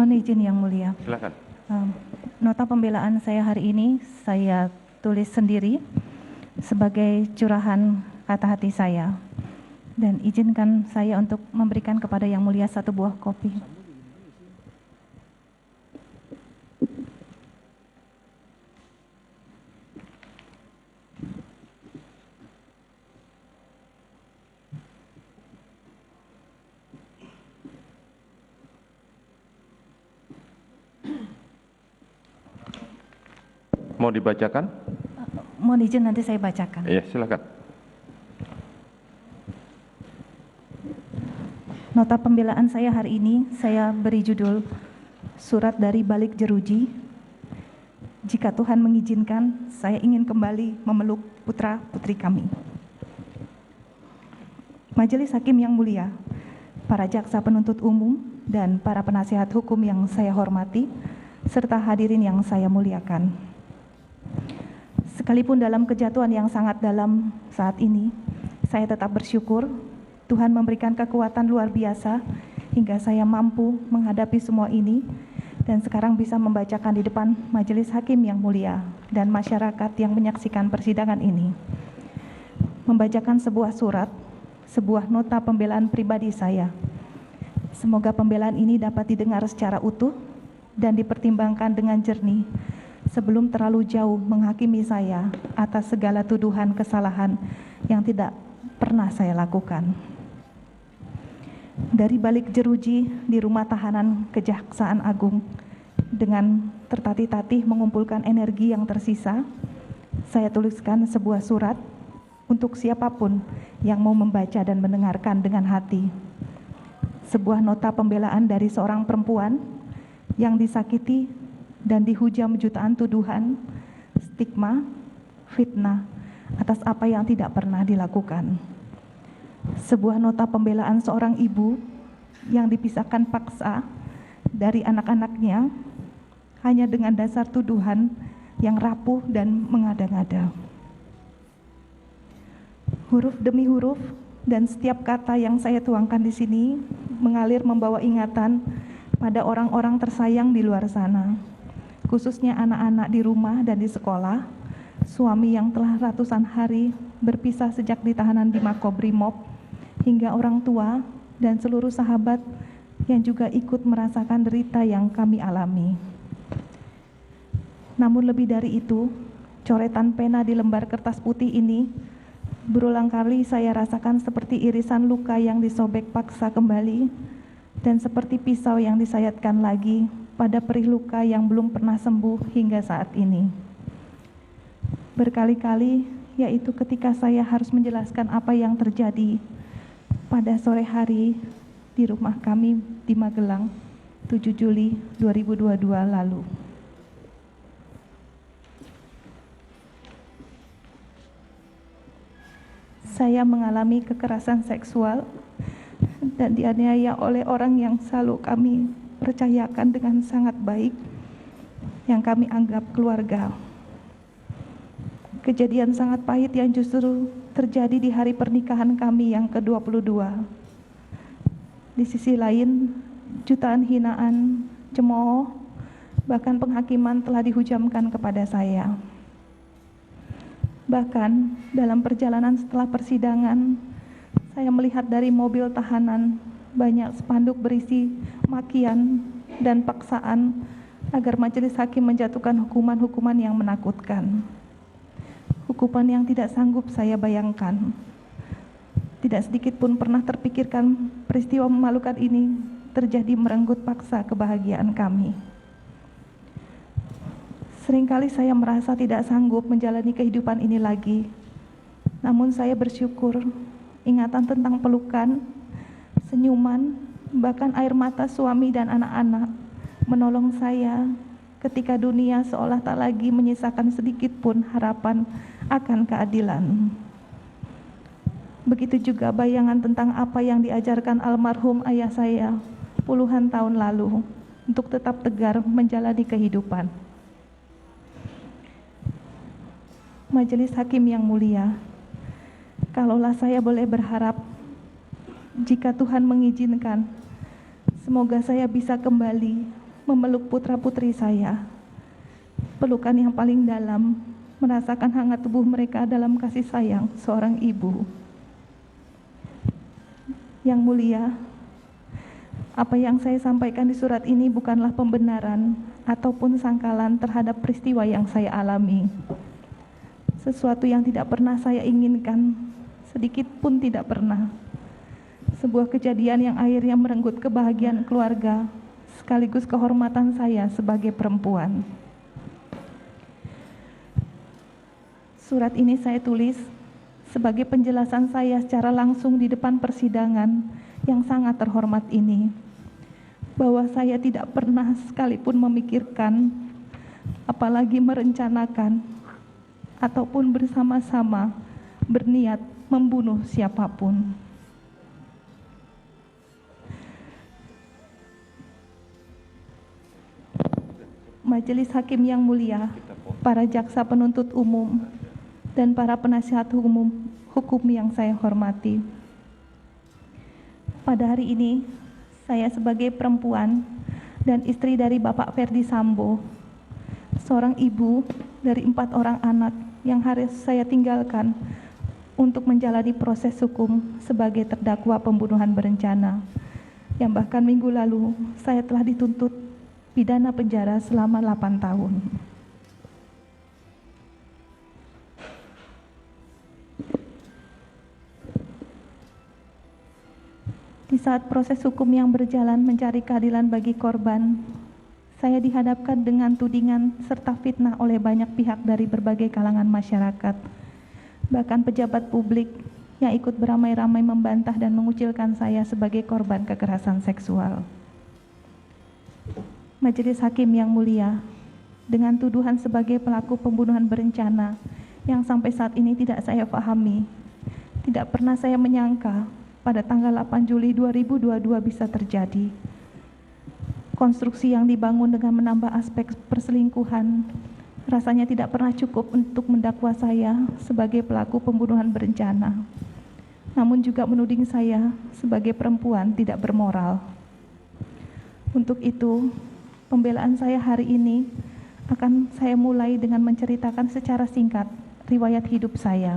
Mohon izin Yang Mulia. Silakan. Nota pembelaan saya hari ini saya tulis sendiri sebagai curahan kata hati saya. Dan izinkan saya untuk memberikan kepada Yang Mulia satu buah kopi. Mau dibacakan? Mohon izin nanti saya bacakan. Iya, silakan. Nota pembelaan saya hari ini saya beri judul Surat dari Balik Jeruji. Jika Tuhan mengizinkan, saya ingin kembali memeluk putra-putri kami. Majelis Hakim yang mulia, para jaksa penuntut umum dan para penasihat hukum yang saya hormati, serta hadirin yang saya muliakan. Sekalipun dalam kejatuhan yang sangat dalam saat ini, saya tetap bersyukur Tuhan memberikan kekuatan luar biasa hingga saya mampu menghadapi semua ini dan sekarang bisa membacakan di depan majelis hakim yang mulia dan masyarakat yang menyaksikan persidangan ini. Membacakan sebuah surat, sebuah nota pembelaan pribadi saya. Semoga pembelaan ini dapat didengar secara utuh dan dipertimbangkan dengan jernih sebelum terlalu jauh menghakimi saya atas segala tuduhan kesalahan yang tidak pernah saya lakukan. Dari balik jeruji di rumah tahanan Kejaksaan Agung, dengan tertatih-tatih mengumpulkan energi yang tersisa, saya tuliskan sebuah surat untuk siapapun yang mau membaca dan mendengarkan dengan hati. Sebuah nota pembelaan dari seorang perempuan yang disakiti dan dihujam jutaan tuduhan, stigma, fitnah atas apa yang tidak pernah dilakukan. Sebuah nota pembelaan seorang ibu yang dipisahkan paksa dari anak-anaknya hanya dengan dasar tuduhan yang rapuh dan mengada-ngada. Huruf demi huruf dan setiap kata yang saya tuangkan di sini mengalir membawa ingatan pada orang-orang tersayang di luar sana, khususnya anak-anak di rumah dan di sekolah, suami yang telah ratusan hari berpisah sejak di tahanan di Makobrimob, hingga orang tua dan seluruh sahabat yang juga ikut merasakan derita yang kami alami. Namun lebih dari itu, coretan pena di lembar kertas putih ini berulang kali saya rasakan seperti irisan luka yang disobek paksa kembali dan seperti pisau yang disayatkan lagi pada perih luka yang belum pernah sembuh hingga saat ini. Berkali-kali, yaitu ketika saya harus menjelaskan apa yang terjadi pada sore hari di rumah kami di Magelang, 7 Juli 2022 lalu. Saya mengalami kekerasan seksual dan dianiaya oleh orang yang selalu kami percayakan dengan sangat baik, yang kami anggap keluarga. Kejadian sangat pahit yang justru terjadi di hari pernikahan kami yang ke-22. Di sisi lain, jutaan hinaan, cemooh, bahkan penghakiman telah dihujamkan kepada saya. Bahkan dalam perjalanan setelah persidangan, saya melihat dari mobil tahanan banyak spanduk berisi makian dan paksaan agar majelis hakim menjatuhkan hukuman-hukuman yang menakutkan. Hukuman yang tidak sanggup saya bayangkan. Tidak sedikit pun pernah terpikirkan peristiwa memalukan ini terjadi merenggut paksa kebahagiaan kami. Seringkali saya merasa tidak sanggup menjalani kehidupan ini lagi. Namun saya bersyukur ingatan tentang pelukan, senyuman, bahkan air mata suami dan anak-anak menolong saya ketika dunia seolah tak lagi menyisakan sedikit pun harapan akan keadilan. Begitu juga bayangan tentang apa yang diajarkan almarhum ayah saya puluhan tahun lalu untuk tetap tegar menjalani kehidupan. Majelis hakim yang mulia, kalaulah saya boleh berharap, jika Tuhan mengizinkan, semoga saya bisa kembali memeluk putra-putri saya. Pelukan yang paling dalam, merasakan hangat tubuh mereka dalam kasih sayang seorang ibu. Yang mulia, apa yang saya sampaikan di surat ini bukanlah pembenaran ataupun sangkalan terhadap peristiwa yang saya alami. Sesuatu yang tidak pernah saya inginkan, sedikit pun tidak pernah. Sebuah kejadian yang akhirnya merenggut kebahagiaan keluarga, sekaligus kehormatan saya sebagai perempuan. Surat ini saya tulis sebagai penjelasan saya secara langsung di depan persidangan yang sangat terhormat ini, bahwa saya tidak pernah sekalipun memikirkan, apalagi merencanakan, ataupun bersama-sama berniat membunuh siapapun. Majelis Hakim yang mulia, para jaksa penuntut umum, dan para penasihat hukum yang saya hormati. Pada hari ini, saya sebagai perempuan dan istri dari Bapak Ferdi Sambo, seorang ibu dari 4 orang anak yang harus saya tinggalkan untuk menjalani proses hukum sebagai terdakwa pembunuhan berencana, yang bahkan minggu lalu saya telah dituntut pidana penjara selama 8 tahun. Di saat proses hukum yang berjalan mencari keadilan bagi korban, saya dihadapkan dengan tudingan serta fitnah oleh banyak pihak dari berbagai kalangan masyarakat, bahkan pejabat publik yang ikut beramai-ramai membantah dan mengucilkan saya sebagai korban kekerasan seksual. Majelis Hakim yang mulia, dengan tuduhan sebagai pelaku pembunuhan berencana yang sampai saat ini tidak saya pahami, tidak pernah saya menyangka pada tanggal 8 Juli 2022 bisa terjadi. Konstruksi yang dibangun dengan menambah aspek perselingkuhan rasanya tidak pernah cukup untuk mendakwa saya sebagai pelaku pembunuhan berencana, namun juga menuding saya sebagai perempuan tidak bermoral. Untuk itu, pembelaan saya hari ini akan saya mulai dengan menceritakan secara singkat riwayat hidup saya.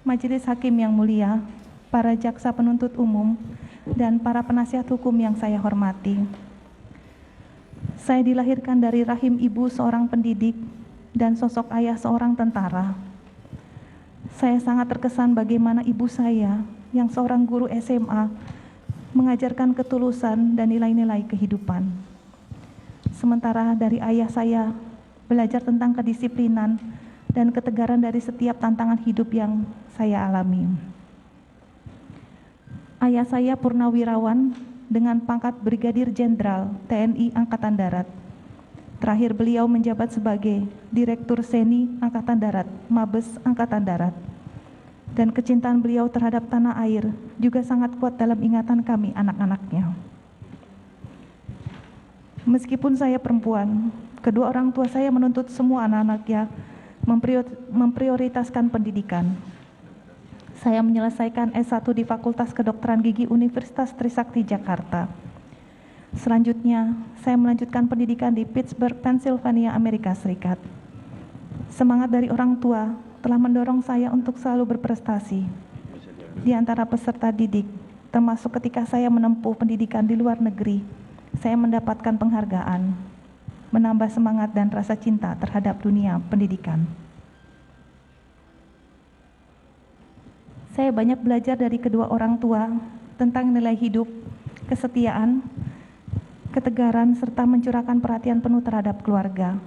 Majelis Hakim yang mulia, para jaksa penuntut umum, dan para penasihat hukum yang saya hormati. Saya dilahirkan dari rahim ibu seorang pendidik dan sosok ayah seorang tentara. Saya sangat terkesan bagaimana ibu saya yang seorang guru SMA mengajarkan ketulusan dan nilai-nilai kehidupan. Sementara dari ayah saya belajar tentang kedisiplinan dan ketegaran dari setiap tantangan hidup yang saya alami. Ayah saya purnawirawan dengan pangkat Brigadir Jenderal TNI Angkatan Darat. Terakhir beliau menjabat sebagai Direktur Seni Angkatan Darat, Mabes Angkatan Darat. Dan kecintaan beliau terhadap tanah air juga sangat kuat dalam ingatan kami anak-anaknya. Meskipun saya perempuan, kedua orang tua saya menuntut semua anak-anaknya memprioritaskan pendidikan. Saya menyelesaikan S1 di Fakultas Kedokteran Gigi Universitas Trisakti Jakarta. Selanjutnya, saya melanjutkan pendidikan di Pittsburgh, Pennsylvania, Amerika Serikat. Semangat dari orang tua telah mendorong saya untuk selalu berprestasi di antara peserta didik, termasuk ketika saya menempuh pendidikan di luar negeri. Saya mendapatkan penghargaan, menambah semangat dan rasa cinta terhadap dunia pendidikan. Saya banyak belajar dari kedua orang tua tentang nilai hidup, kesetiaan, ketegaran, serta mencurahkan perhatian penuh terhadap keluarga.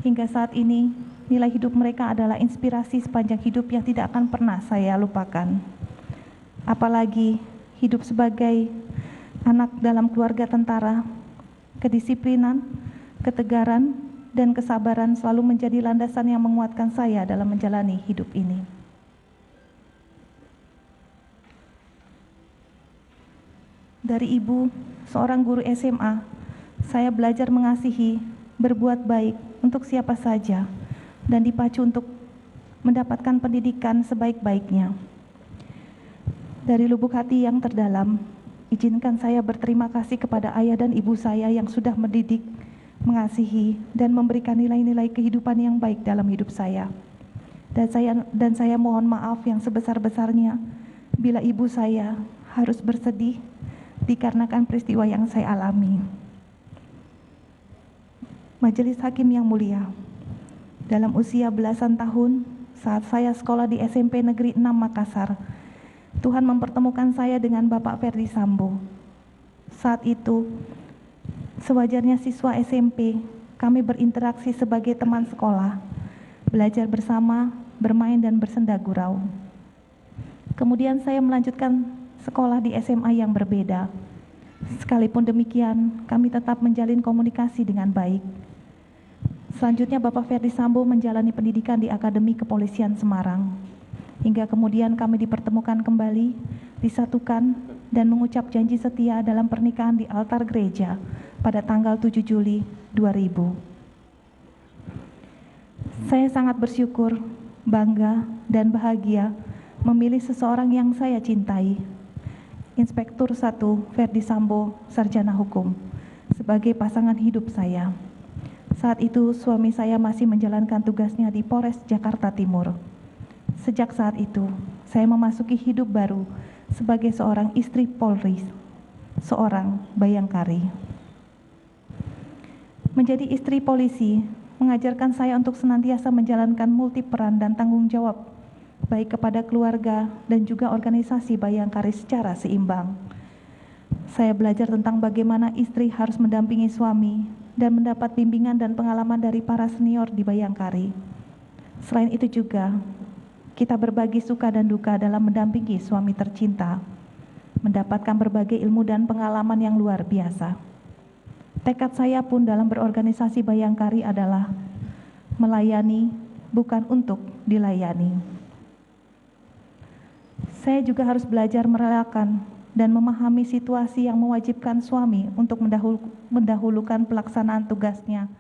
Hingga saat ini, nilai hidup mereka adalah inspirasi sepanjang hidup yang tidak akan pernah saya lupakan. Apalagi hidup sebagai anak dalam keluarga tentara, kedisiplinan, ketegaran, dan kesabaran selalu menjadi landasan yang menguatkan saya dalam menjalani hidup ini. Dari ibu, seorang guru SMA, saya belajar mengasihi, berbuat baik untuk siapa saja, dan dipacu untuk mendapatkan pendidikan sebaik-baiknya. Dari lubuk hati yang terdalam, Izinkan saya berterima kasih kepada ayah dan ibu saya yang sudah mendidik, mengasihi, dan memberikan nilai-nilai kehidupan yang baik dalam hidup saya. Dan saya mohon maaf yang sebesar-besarnya bila ibu saya harus bersedih dikarenakan peristiwa yang saya alami. Majelis Hakim yang mulia, dalam usia belasan tahun saat saya sekolah di SMP Negeri 6 Makassar, Tuhan mempertemukan saya dengan Bapak Ferdi Sambo. Saat itu, sewajarnya siswa SMP, kami berinteraksi sebagai teman sekolah, belajar bersama, bermain dan bersenda gurau. Kemudian saya melanjutkan sekolah di SMA yang berbeda. Sekalipun demikian, kami tetap menjalin komunikasi dengan baik. Selanjutnya Bapak Ferdi Sambo menjalani pendidikan di Akademi Kepolisian Semarang. Hingga kemudian kami dipertemukan kembali, disatukan, dan mengucap janji setia dalam pernikahan di altar gereja pada tanggal 7 Juli 2000. Saya sangat bersyukur, bangga, dan bahagia memilih seseorang yang saya cintai, Inspektur 1 Ferdi Sambo, Sarjana Hukum, sebagai pasangan hidup saya. Saat itu suami saya masih menjalankan tugasnya di Polres Jakarta Timur. Sejak saat itu, saya memasuki hidup baru sebagai seorang istri Polri, seorang bayangkari. Menjadi istri polisi mengajarkan saya untuk senantiasa menjalankan multi peran dan tanggung jawab, baik kepada keluarga dan juga organisasi bayangkari secara seimbang. Saya belajar tentang bagaimana istri harus mendampingi suami dan mendapat bimbingan dan pengalaman dari para senior di bayangkari. Selain itu juga, kita berbagi suka dan duka dalam mendampingi suami tercinta, mendapatkan berbagai ilmu dan pengalaman yang luar biasa. Tekad saya pun dalam berorganisasi bayangkari adalah melayani, bukan untuk dilayani. Saya juga harus belajar merelakan dan memahami situasi yang mewajibkan suami untuk mendahulukan pelaksanaan tugasnya